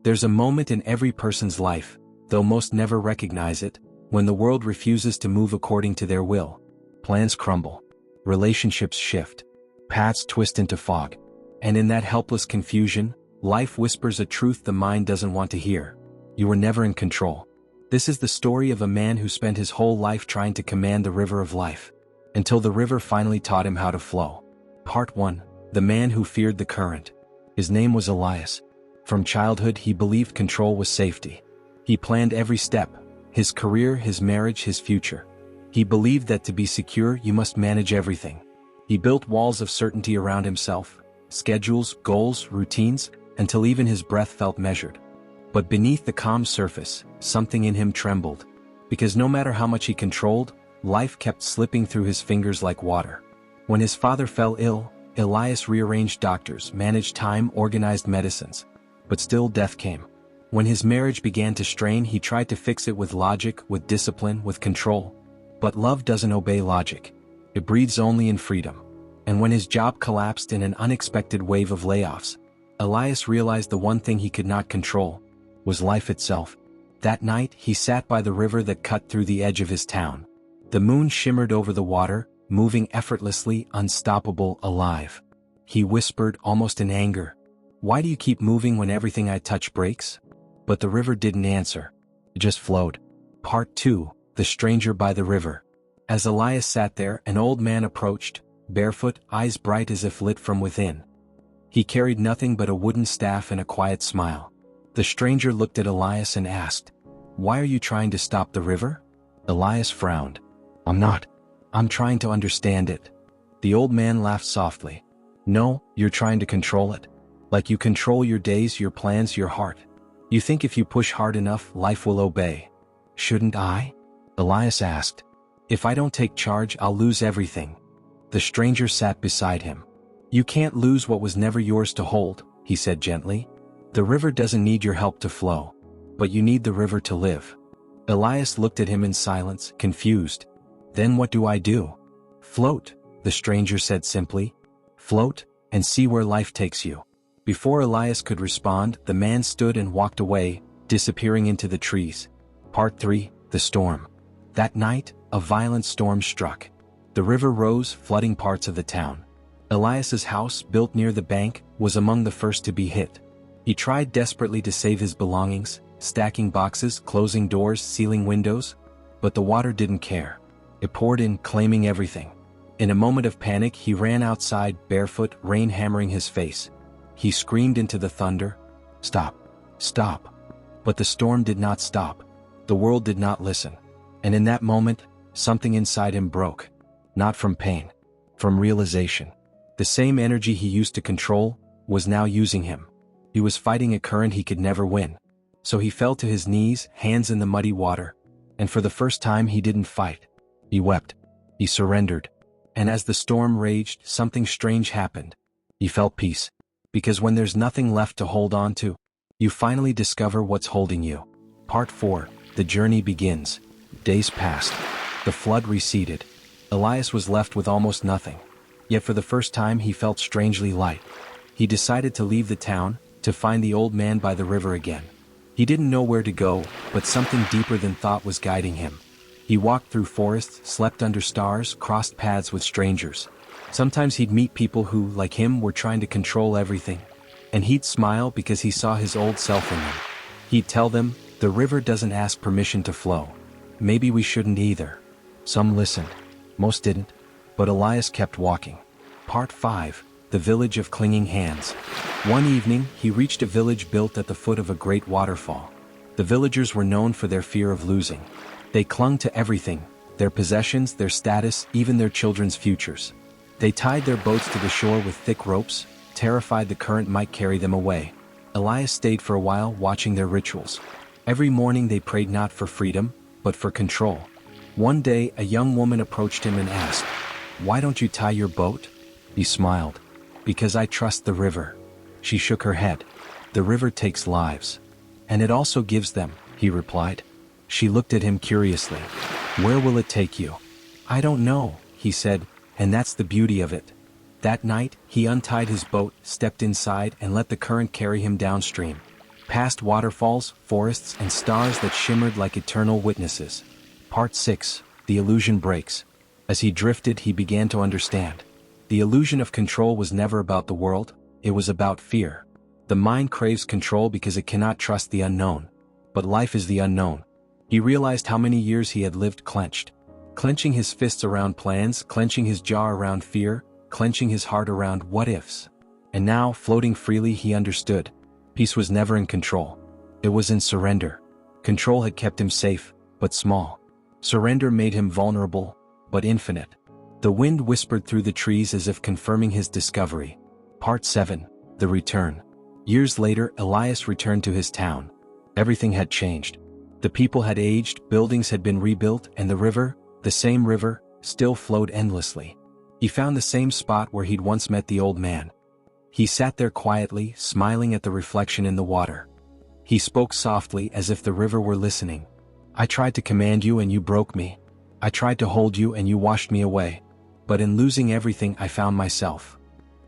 There's a moment in every person's life, though most never recognize it, when the world refuses to move according to their will. Plans crumble. Relationships shift. Paths twist into fog. And in that helpless confusion, life whispers a truth the mind doesn't want to hear. You were never in control. This is the story of a man who spent his whole life trying to command the river of life, until the river finally taught him how to flow. Part 1. The man who feared the current. His name was Elias. From childhood he believed control was safety. He planned every step, his career, his marriage, his future. He believed that to be secure you must manage everything. He built walls of certainty around himself, schedules, goals, routines, until even his breath felt measured. But beneath the calm surface, something in him trembled, because no matter how much he controlled, life kept slipping through his fingers like water. When his father fell ill, Elias rearranged doctors, managed time, organized medicines. But still death came. When his marriage began to strain, he tried to fix it with logic, with discipline, with control. But love doesn't obey logic. It breathes only in freedom. And when his job collapsed in an unexpected wave of layoffs, Elias realized the one thing he could not control was life itself. That night, he sat by the river that cut through the edge of his town. The moon shimmered over the water, moving effortlessly, unstoppable, alive. He whispered, almost in anger, "Why do you keep moving when everything I touch breaks?" But the river didn't answer. It just flowed. Part 2. The stranger by the river. As Elias sat there, an old man approached, barefoot, eyes bright as if lit from within. He carried nothing but a wooden staff and a quiet smile. The stranger looked at Elias and asked, "Why are you trying to stop the river?" Elias frowned. "I'm not. I'm trying to understand it." The old man laughed softly. "No, you're trying to control it. Like you control your days, your plans, your heart. You think if you push hard enough, life will obey." "Shouldn't I?" Elias asked. "If I don't take charge, I'll lose everything." The stranger sat beside him. "You can't lose what was never yours to hold," he said gently. "The river doesn't need your help to flow, but you need the river to live." Elias looked at him in silence, confused. "Then what do I do?" "Float," the stranger said simply. "Float, and see where life takes you." Before Elias could respond, the man stood and walked away, disappearing into the trees. Part 3. The storm. That night, a violent storm struck. The river rose, flooding parts of the town. Elias's house, built near the bank, was among the first to be hit. He tried desperately to save his belongings, stacking boxes, closing doors, sealing windows, but the water didn't care. It poured in, claiming everything. In a moment of panic, he ran outside, barefoot, rain hammering his face. He screamed into the thunder, "Stop! Stop!" But the storm did not stop. The world did not listen. And in that moment, something inside him broke. Not from pain, from realization. The same energy he used to control was now using him. He was fighting a current he could never win. So he fell to his knees, hands in the muddy water. And for the first time he didn't fight. He wept. He surrendered. And as the storm raged, something strange happened. He felt peace. Because when there's nothing left to hold on to, you finally discover what's holding you. Part 4. The journey begins. Days passed. The flood receded. Elias was left with almost nothing. Yet for the first time he felt strangely light. He decided to leave the town, to find the old man by the river again. He didn't know where to go, but something deeper than thought was guiding him. He walked through forests, slept under stars, crossed paths with strangers. Sometimes he'd meet people who, like him, were trying to control everything. And he'd smile because he saw his old self in them. He'd tell them, "The river doesn't ask permission to flow. Maybe we shouldn't either." Some listened. Most didn't. But Elias kept walking. Part 5. The village of clinging hands. One evening, he reached a village built at the foot of a great waterfall. The villagers were known for their fear of losing. They clung to everything, their possessions, their status, even their children's futures. They tied their boats to the shore with thick ropes, terrified the current might carry them away. Elias stayed for a while, watching their rituals. Every morning they prayed not for freedom, but for control. One day, a young woman approached him and asked, "Why don't you tie your boat?" He smiled. "Because I trust the river." She shook her head. "The river takes lives. And it also gives them," he replied. She looked at him curiously. "Where will it take you?" "I don't know," he said, "and that's the beauty of it." That night, he untied his boat, stepped inside, and let the current carry him downstream. Past waterfalls, forests, and stars that shimmered like eternal witnesses. Part 6. The illusion breaks. As he drifted, he began to understand. The illusion of control was never about the world, it was about fear. The mind craves control because it cannot trust the unknown. But life is the unknown. He realized how many years he had lived clenched. Clenching his fists around plans, clenching his jaw around fear, clenching his heart around what-ifs. And now, floating freely, he understood. Peace was never in control. It was in surrender. Control had kept him safe, but small. Surrender made him vulnerable, but infinite. The wind whispered through the trees as if confirming his discovery. Part 7. The Return. Years later, Elias returned to his town. Everything had changed. The people had aged, buildings had been rebuilt, and the river, the same river, still flowed endlessly. He found the same spot where he'd once met the old man. He sat there quietly, smiling at the reflection in the water. He spoke softly as if the river were listening. "I tried to command you and you broke me. I tried to hold you and you washed me away. But in losing everything I found myself."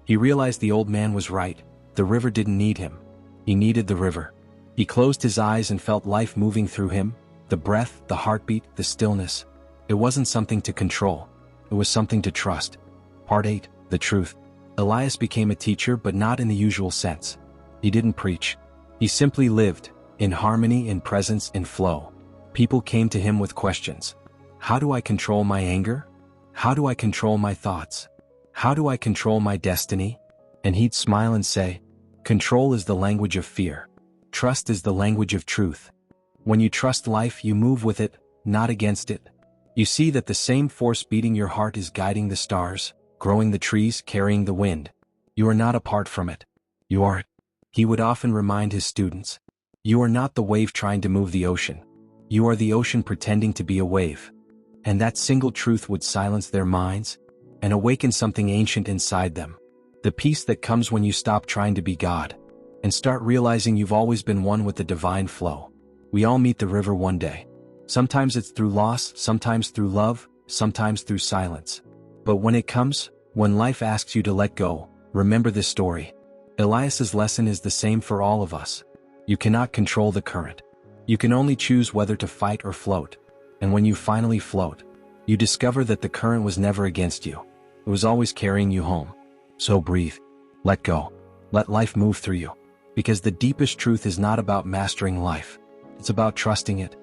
He realized the old man was right. The river didn't need him. He needed the river. He closed his eyes and felt life moving through him, the breath, the heartbeat, the stillness. It wasn't something to control. It was something to trust. Part 8. The Truth. Elias became a teacher, but not in the usual sense. He didn't preach. He simply lived, in harmony, in presence, in flow. People came to him with questions. How do I control my anger? How do I control my thoughts? How do I control my destiny? And he'd smile and say, control is the language of fear. Trust is the language of truth. When you trust life, you move with it, not against it. You see that the same force beating your heart is guiding the stars, growing the trees, carrying the wind. You are not apart from it. You are it. He would often remind his students, you are not the wave trying to move the ocean. You are the ocean pretending to be a wave. And that single truth would silence their minds and awaken something ancient inside them. The peace that comes when you stop trying to be God and start realizing you've always been one with the divine flow. We all meet the river one day. Sometimes it's through loss, sometimes through love, sometimes through silence. But when it comes, when life asks you to let go, remember this story. Elias's lesson is the same for all of us. You cannot control the current. You can only choose whether to fight or float. And when you finally float, you discover that the current was never against you. It was always carrying you home. So breathe. Let go. Let life move through you. Because the deepest truth is not about mastering life. It's about trusting it.